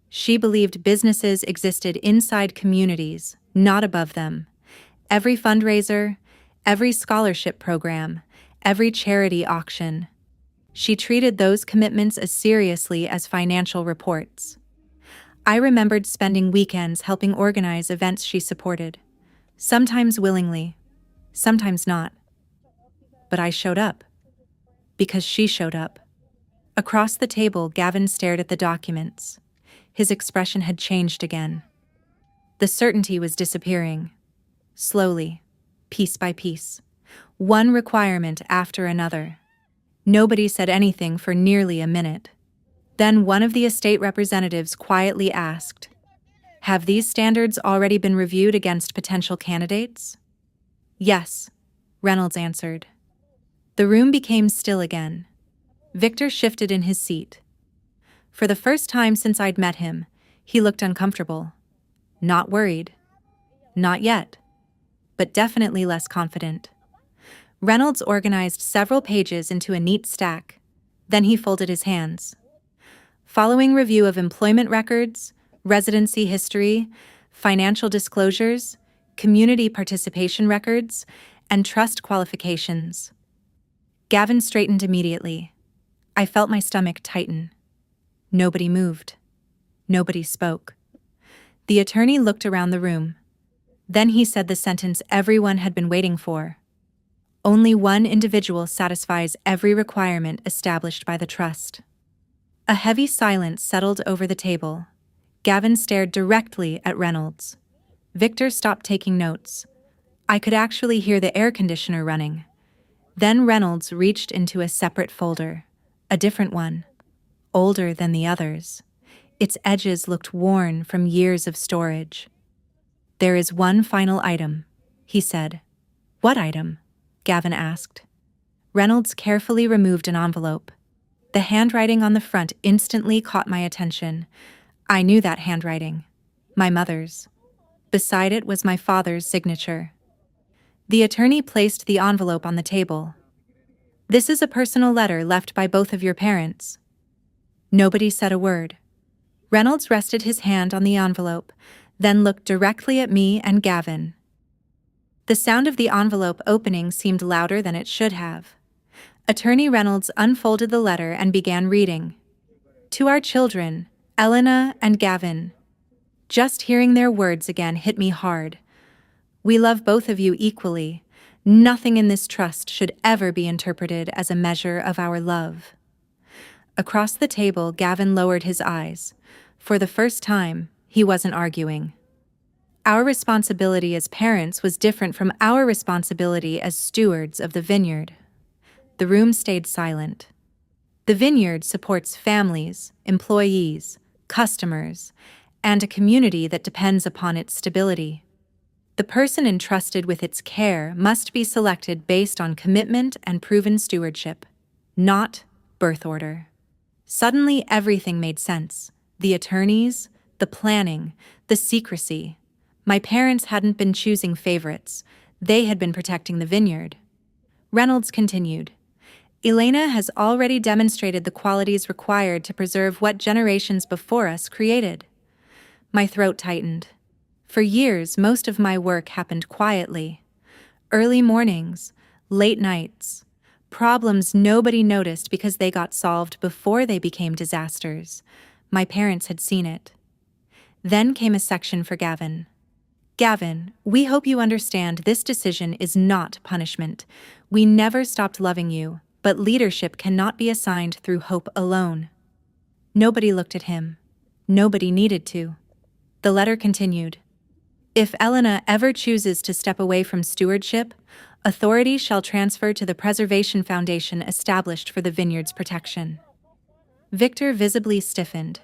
She believed businesses existed inside communities, not above them. Every fundraiser, every scholarship program, every charity auction. She treated those commitments as seriously as financial reports. I remembered spending weekends helping organize events she supported, sometimes willingly, sometimes not. But I showed up. Because she showed up. Across the table, Gavin stared at the documents. His expression had changed again. The certainty was disappearing. Slowly, piece by piece. One requirement after another. Nobody said anything for nearly a minute. Then one of the estate representatives quietly asked, "Have these standards already been reviewed against potential candidates?" "Yes," Reynolds answered. The room became still again. Victor shifted in his seat. For the first time since I'd met him, he looked uncomfortable. Not worried. Not yet. But definitely less confident. Reynolds organized several pages into a neat stack. Then he folded his hands. Following review of employment records, residency history, financial disclosures, community participation records, and trust qualifications. Gavin straightened immediately. I felt my stomach tighten. Nobody moved. Nobody spoke. The attorney looked around the room. Then he said the sentence everyone had been waiting for. Only one individual satisfies every requirement established by the trust. A heavy silence settled over the table. Gavin stared directly at Reynolds. Victor stopped taking notes. I could actually hear the air conditioner running. Then Reynolds reached into a separate folder, a different one, older than the others. Its edges looked worn from years of storage. There is one final item, he said. What item? Gavin asked. Reynolds carefully removed an envelope. The handwriting on the front instantly caught my attention. I knew that handwriting. My mother's. Beside it was my father's signature. The attorney placed the envelope on the table. This is a personal letter left by both of your parents. Nobody said a word. Reynolds rested his hand on the envelope, then looked directly at me and Gavin. The sound of the envelope opening seemed louder than it should have. Attorney Reynolds unfolded the letter and began reading. To our children, Elena and Gavin. Just hearing their words again hit me hard. We love both of you equally. Nothing in this trust should ever be interpreted as a measure of our love. Across the table, Gavin lowered his eyes. For the first time, he wasn't arguing. Our responsibility as parents was different from our responsibility as stewards of the vineyard. The room stayed silent. The vineyard supports families, employees, customers, and a community that depends upon its stability. The person entrusted with its care must be selected based on commitment and proven stewardship, not birth order. Suddenly, everything made sense. The attorneys, the planning, the secrecy. My parents hadn't been choosing favorites. They had been protecting the vineyard. Reynolds continued. Elena has already demonstrated the qualities required to preserve what generations before us created. My throat tightened. For years, most of my work happened quietly. Early mornings, late nights, problems nobody noticed because they got solved before they became disasters. My parents had seen it. Then came a section for Gavin. Gavin, we hope you understand this decision is not punishment. We never stopped loving you, but leadership cannot be assigned through hope alone. Nobody looked at him. Nobody needed to. The letter continued. If Elena ever chooses to step away from stewardship, authority shall transfer to the preservation foundation established for the vineyard's protection. Victor visibly stiffened.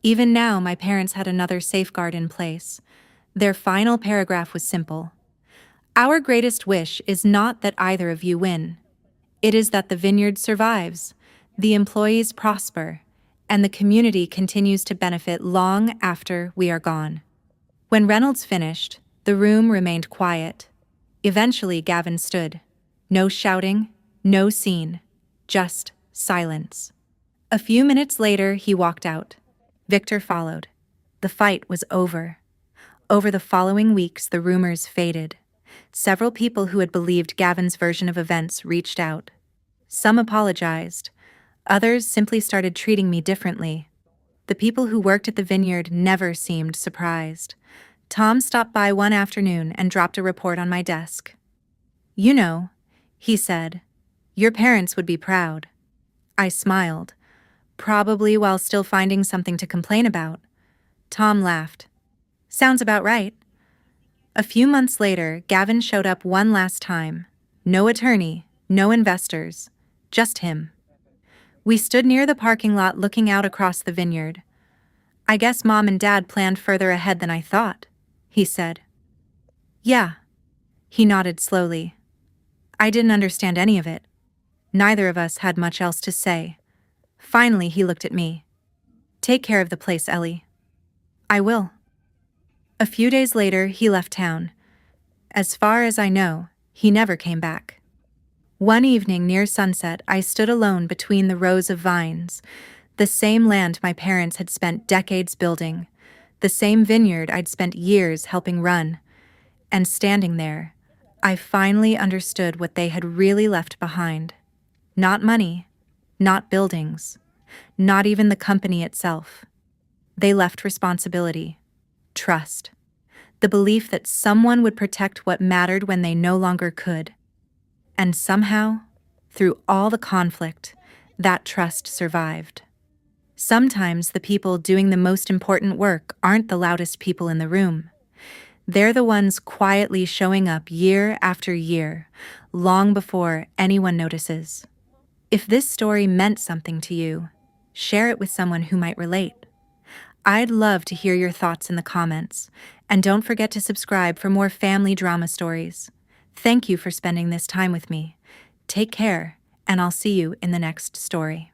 Even now, my parents had another safeguard in place. Their final paragraph was simple. Our greatest wish is not that either of you win. It is that the vineyard survives, the employees prosper, and the community continues to benefit long after we are gone. When Reynolds finished, the room remained quiet. Eventually, Gavin stood. No shouting, no scene, just silence. A few minutes later, he walked out. Victor followed. The fight was over. Over the following weeks, the rumors faded. Several people who had believed Gavin's version of events reached out. Some apologized. Others simply started treating me differently. The people who worked at the vineyard never seemed surprised. Tom stopped by one afternoon and dropped a report on my desk. You know, he said, your parents would be proud. I smiled, probably while still finding something to complain about. Tom laughed. Sounds about right. A few months later, Gavin showed up one last time. No attorney, no investors, just him. We stood near the parking lot looking out across the vineyard. I guess Mom and Dad planned further ahead than I thought, he said. Yeah. He nodded slowly. I didn't understand any of it. Neither of us had much else to say. Finally, he looked at me. Take care of the place, Ellie. I will. A few days later, he left town. As far as I know, he never came back. One evening near sunset, I stood alone between the rows of vines, the same land my parents had spent decades building, the same vineyard I'd spent years helping run. And standing there, I finally understood what they had really left behind. Not money, not buildings, not even the company itself. They left responsibility, trust, the belief that someone would protect what mattered when they no longer could. And somehow, through all the conflict, that trust survived. Sometimes the people doing the most important work aren't the loudest people in the room. They're the ones quietly showing up year after year, long before anyone notices. If this story meant something to you, share it with someone who might relate. I'd love to hear your thoughts in the comments, and don't forget to subscribe for more family drama stories. Thank you for spending this time with me. Take care, and I'll see you in the next story.